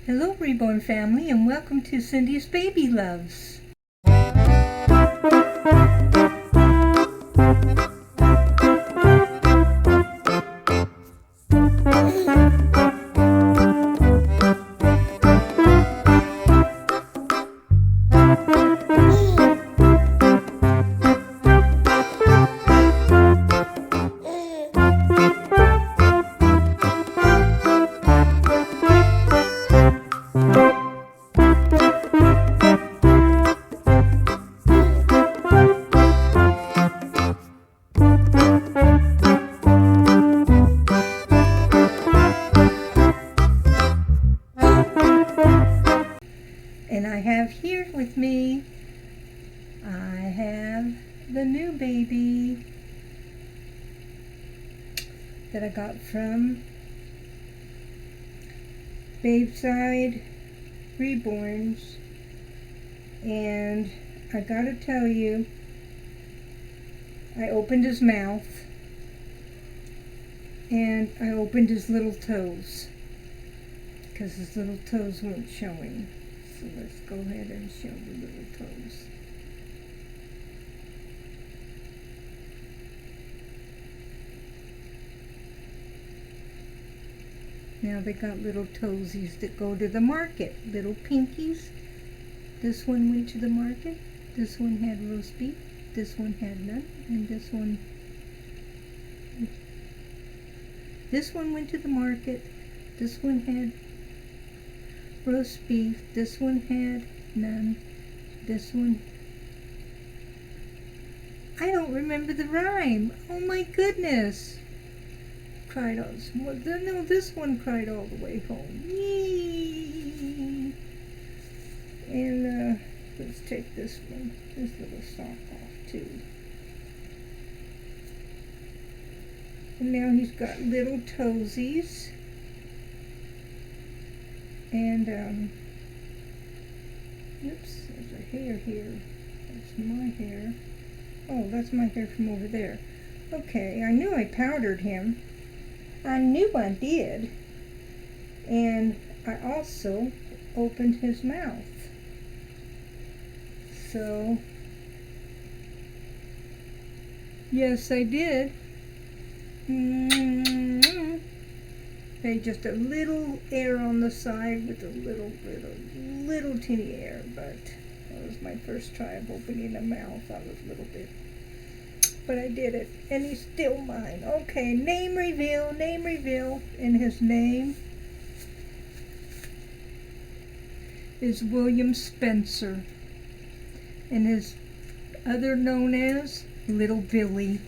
Hello, Reborn family, and welcome to Cindy's Baby Loves. And I have here with me, I have the new baby that I got from Babeside Reborns. And I gotta tell you, I opened his mouth and I opened his little toes because his little toes weren't showing. So let's go ahead and show the little toes. Now they got little toesies that go to the market, little pinkies. This one went to the market, this one had roast beef, this one had none, and this one went to the market, this one had roast beef, this one had none, this one, I don't remember the rhyme. Oh my goodness. Cried all, no, this one cried all the way home. Yee. And let's take this little sock off too. And now he's got little toesies. And, oops, there's a hair here. That's my hair. Oh, that's my hair from over there. Okay, I knew I powdered him. I knew I did. And I also opened his mouth. So, yes, I did. Okay, just a little air on the side with a little teeny air, but that was my first try of opening a mouth. I was a little bit, but I did it, and he's still mine. Okay, name reveal, and his name is William Spencer, and his other known as Little Billy.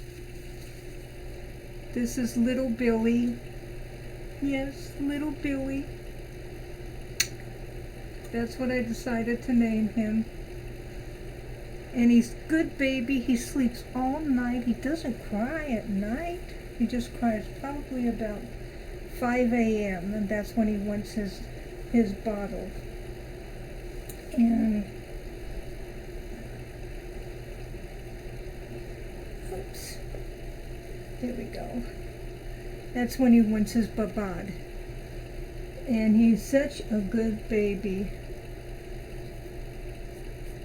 This is Little Billy. Yes, Little Billy. That's what I decided to name him. And he's a good baby. He sleeps all night. He doesn't cry at night. He just cries probably about 5 a.m. and that's when he wants his bottle. And oops. There we go. That's when he wants his babad. And he's such a good baby.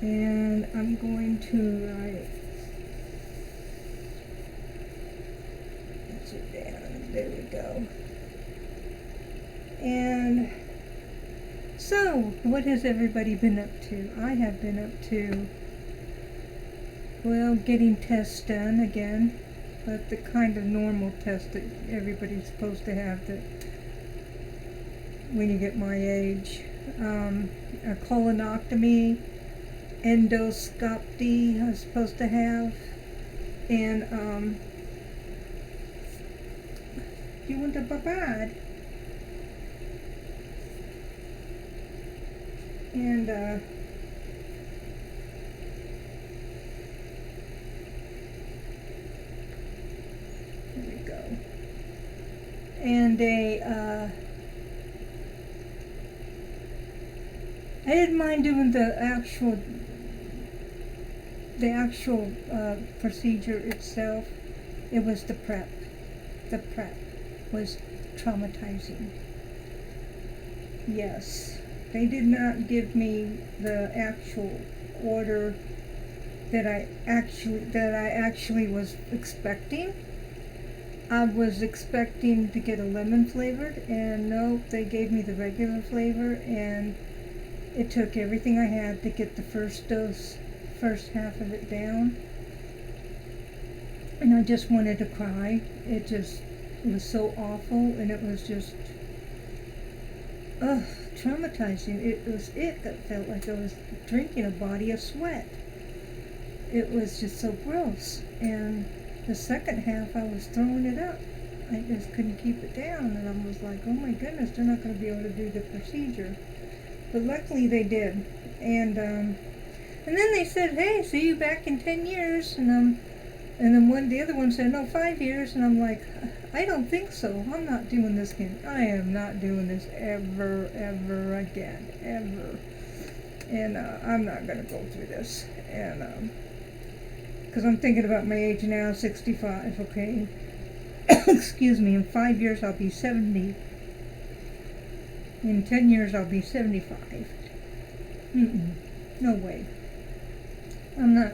And I'm going to write it down. There we go. And so, what has everybody been up to? I have been up to, well, getting tests done again. But the kind of normal test that everybody's supposed to have that when you get my age. A colonoscopy, endoscopy I was supposed to have, and you want a babad. And there we go. And I didn't mind doing the actual procedure itself. It was the prep. The prep was traumatizing. Yes. They did not give me the actual order that I actually was expecting. I was expecting to get a lemon flavored, and nope, they gave me the regular flavor, and it took everything I had to get the first half of it down. And I just wanted to cry. It was so awful, and it was just, traumatizing. It that felt like I was drinking a body of sweat. It was just so gross. And the second half, I was throwing it up. I just couldn't keep it down, and I was like, oh my goodness, they're not going to be able to do the procedure. But luckily they did. And then they said, hey, see you back in 10 years. And then the other one said, no, 5 years. And I'm like, I don't think so. I'm not doing this again. I am not doing this ever again, ever. And I'm not going to go through this. And because I'm thinking about my age now, 65, okay? Excuse me, in 5 years I'll be 70. In 10 years I'll be 75. No way. I'm not,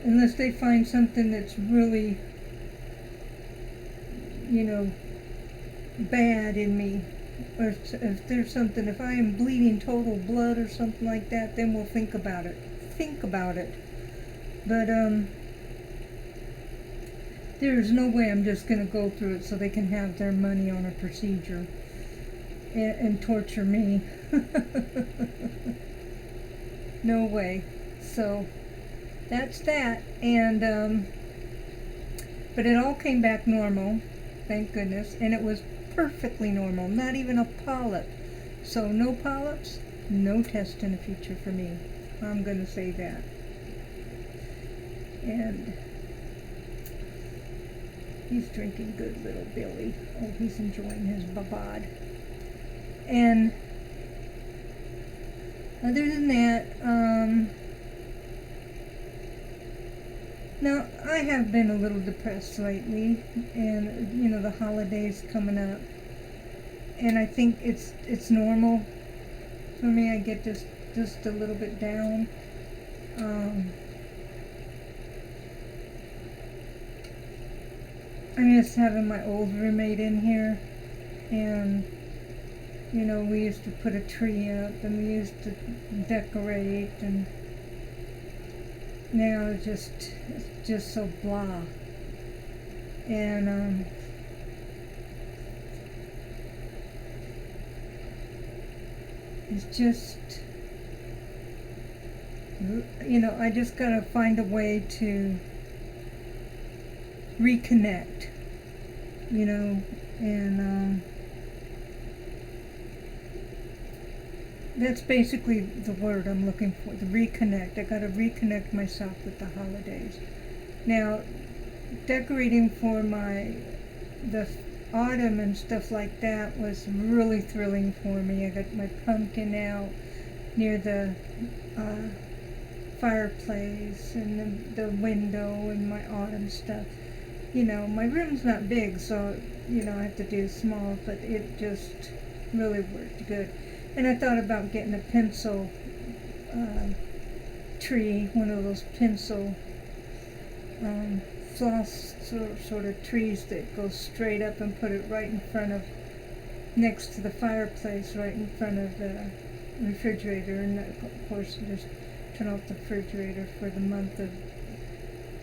unless they find something that's really, bad in me. Or if there's something, if I am bleeding total blood or something like that, then we'll think about it. But there's no way I'm just going to go through it so they can have their money on a procedure and torture me. No way. So that's that. And but it all came back normal, thank goodness, and it was perfectly normal, not even a polyp. So no polyps, no test in the future for me. I'm going to say that. And he's drinking good, little Billy. Oh, he's enjoying his babad. And other than that, now I have been a little depressed lately, and the holidays coming up, and I think it's normal for me. I get just a little bit down. I miss having my old roommate in here, and we used to put a tree up, and we used to decorate, and now it's just so blah. And it's just, I just gotta find a way to reconnect, and that's basically the word I'm looking for, the reconnect. I gotta reconnect myself with the holidays. Now, decorating for the autumn and stuff like that was really thrilling for me. I got my pumpkin out near the fireplace and the window and my autumn stuff. My room's not big, so, I have to do small, but it just really worked good. And I thought about getting a pencil tree, one of those pencil floss sort of trees that go straight up, and put it right in front of, next to the fireplace, right in front of the refrigerator. And of course, just turn off the refrigerator for the month of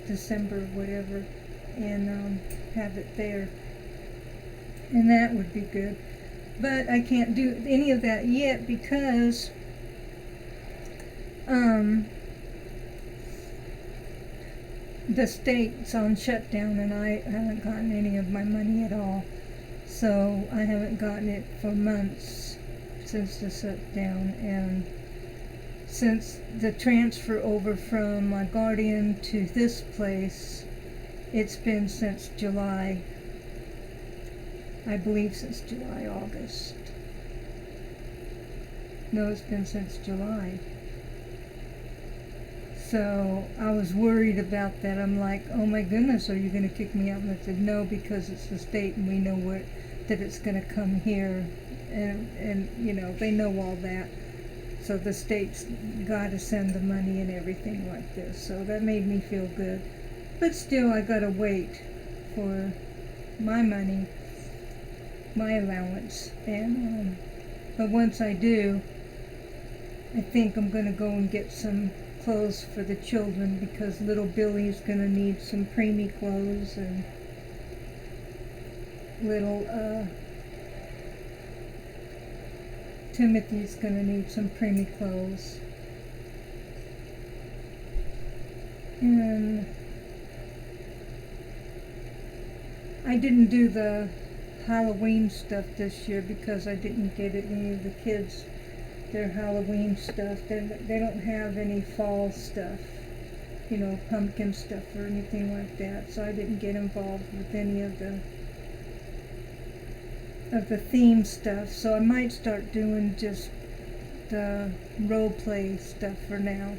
December, whatever, and have it there. And that would be good. But I can't do any of that yet because the state's on shutdown, and I haven't gotten any of my money at all. So I haven't gotten it for months since the shutdown. And since the transfer over from my guardian to this place, it's been since July. I believe since July, August. No, it's been since July. So I was worried about that. I'm like, oh my goodness, are you going to kick me out? And I said, no, because it's the state, and we know that it's going to come here and you know, they know all that. So the state's got to send the money and everything like this. So that made me feel good. But still, I got to wait for my money, my allowance. And but once I do, I think I'm going to go and get some clothes for the children, because little Billy's going to need some preemie clothes, and little Timothy's going to need some preemie clothes. And I didn't do the Halloween stuff this year because I didn't get any of the kids their Halloween stuff. They don't have any fall stuff, you know, pumpkin stuff or anything like that. So I didn't get involved with any of the theme stuff. So I might start doing just the role play stuff for now.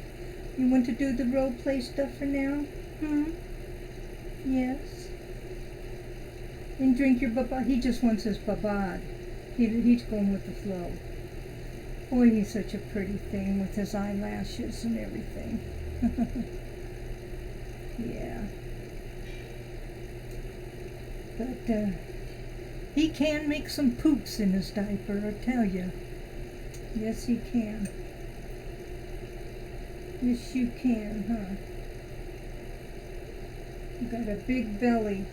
You want to do the role play stuff for now? Yes. And drink your baba. He just wants his babad. He's going with the flow. Boy, he's such a pretty thing with his eyelashes and everything. Yeah. But he can make some poops in his diaper, I tell you. Yes, he can. Yes, you can, huh? You got a big belly.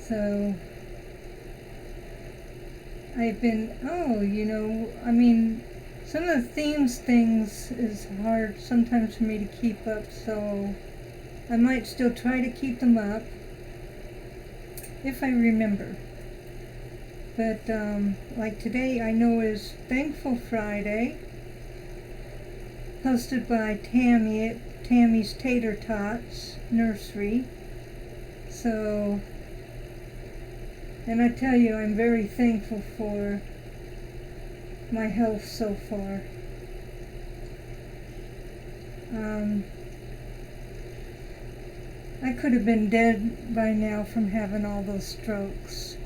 So, I've been, you know, I mean, some of the themes things is hard sometimes for me to keep up, so I might still try to keep them up, if I remember. But, like today, I know is Thankful Friday, hosted by Tammy at Tammy's Tater Tots Nursery. So, and I tell you, I'm very thankful for my health so far. I could have been dead by now from having all those strokes.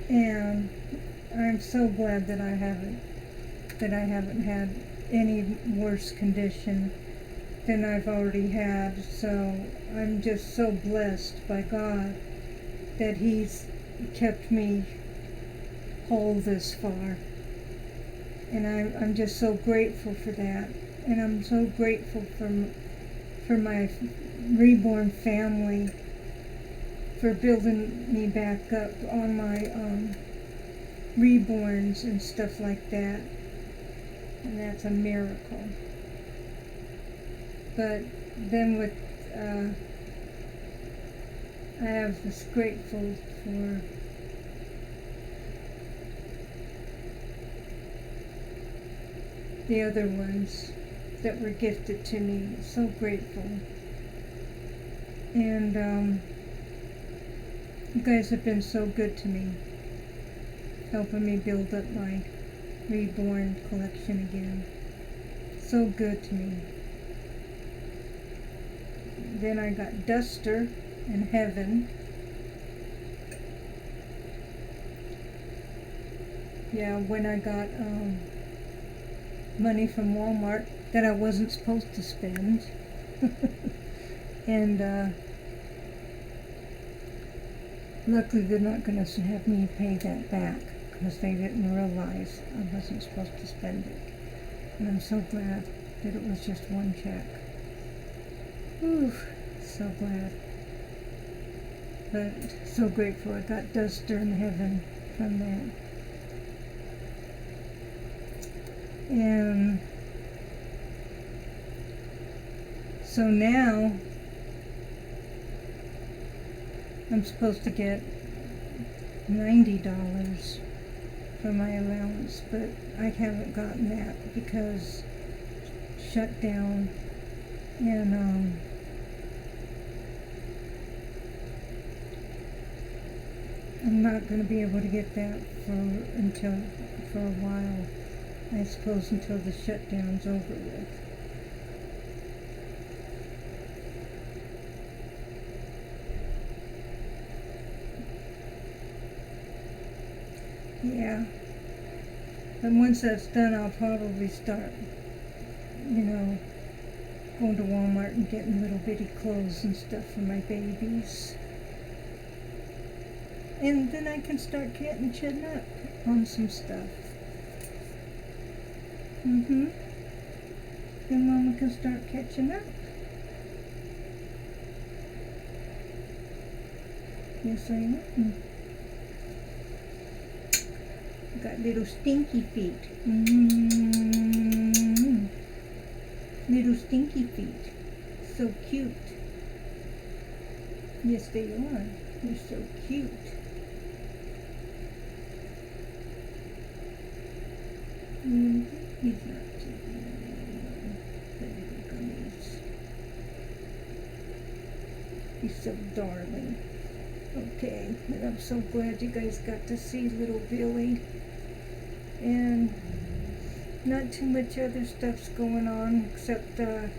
And I'm so glad that I haven't had any worse condition than I've already had. So I'm just so blessed by God that He's kept me whole this far. And I'm just so grateful for that. And I'm so grateful for my reborn family for building me back up on my reborns and stuff like that. And that's a miracle. But then with I have this grateful for the other ones that were gifted to me. So grateful. And you guys have been so good to me, helping me build up my reborn collection again. So good to me. Then I got Duster in heaven. Yeah, when I got money from Walmart that I wasn't supposed to spend. And luckily they're not going to have me pay that back, because they didn't realize I wasn't supposed to spend it. And I'm so glad that it was just one check. Whew, so glad. But so grateful I got Duster in heaven from that. And so now I'm supposed to get $90 for my allowance, but I haven't gotten that because shut down. And I'm not going to be able to get that for a while. I suppose until the shutdown's over with. Yeah. But once that's done, I'll probably start, going to Walmart and getting little bitty clothes and stuff for my babies. And then I can start catching up on some stuff. Then Mama can start catching up. Yes, I am. Got little stinky feet. Little stinky feet. So cute. Yes, they are. They're so cute. He's not taking the little gummies. He's so darling. Okay, and I'm so glad you guys got to see little Billy. And not too much other stuff's going on except I've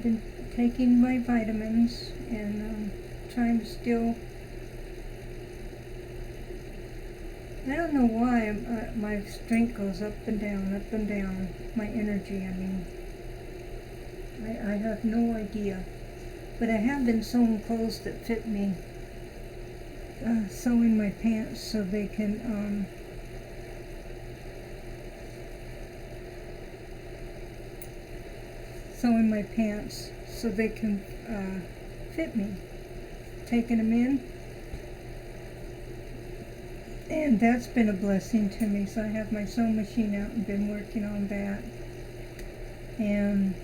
been taking my vitamins and trying to still. I don't know why my strength goes up and down, my energy, I mean. I have no idea. But I have been sewing clothes that fit me. Sewing my pants so they can, fit me. Taking them in. And that's been a blessing to me. So I have my sewing machine out and been working on that. And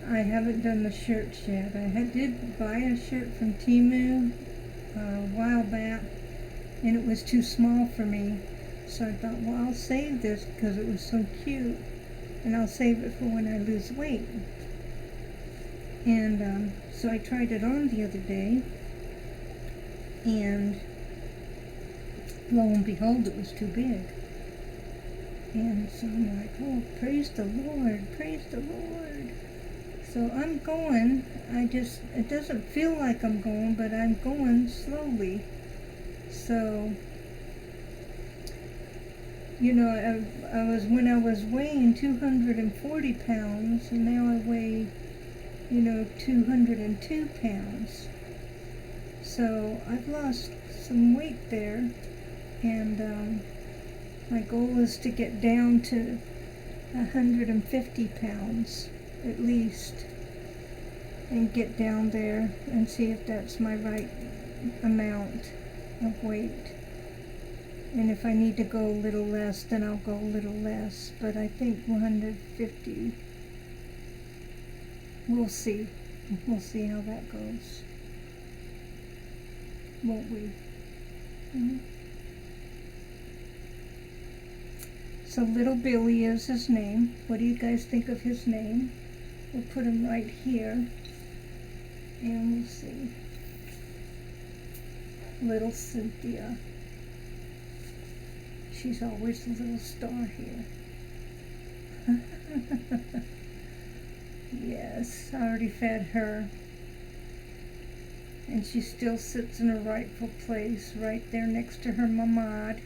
I haven't done the shirts yet. I did buy a shirt from Temu a while back, and it was too small for me. So I thought, well, I'll save this because it was so cute, and I'll save it for when I lose weight. And so I tried it on the other day, and lo and behold, it was too big. And so I'm like, oh, praise the Lord, praise the Lord. So I'm going. It doesn't feel like I'm going, but I'm going slowly. So, when I was weighing 240 pounds, and now I weigh, 202 pounds. So I've lost some weight there, and my goal is to get down to 150 pounds at least, and get down there and see if that's my right amount of weight. And if I need to go a little less, then I'll go a little less. But I think 150, we'll see. We'll see how that goes. Won't we? So little Billy is his name. What do you guys think of his name? We'll put him right here. And we'll see. Little Cynthia. She's always a little star here. Yes, I already fed her. And she still sits in her rightful place, right there next to her mamad.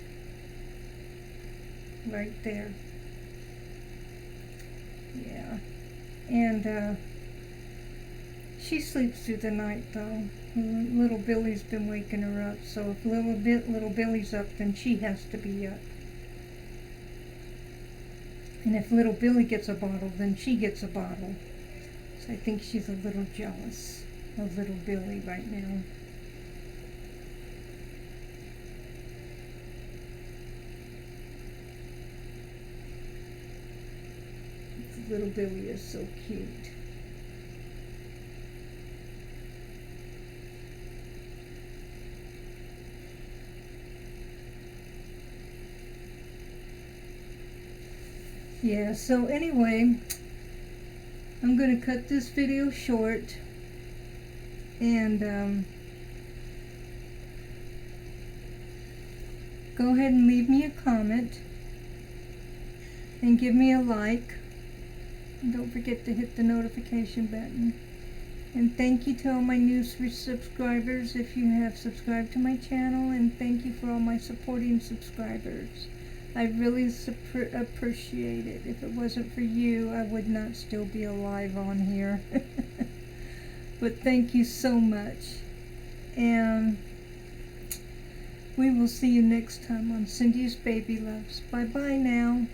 Right there. Yeah. And she sleeps through the night though. Little Billy's been waking her up, so if little Billy's up, then she has to be up. And if little Billy gets a bottle, then she gets a bottle. So I think she's a little jealous of little Billy right now. Little Billy is so cute. Yeah, so anyway, I'm going to cut this video short, and go ahead and leave me a comment and give me a like And don't forget to hit the notification button. And thank you to all my new subscribers if you have subscribed to my channel, and thank you for all my supporting subscribers. I really appreciate it. If it wasn't for you, I would not still be alive on here. But thank you so much. And we will see you next time on Cindy's Baby Loves. Bye-bye now.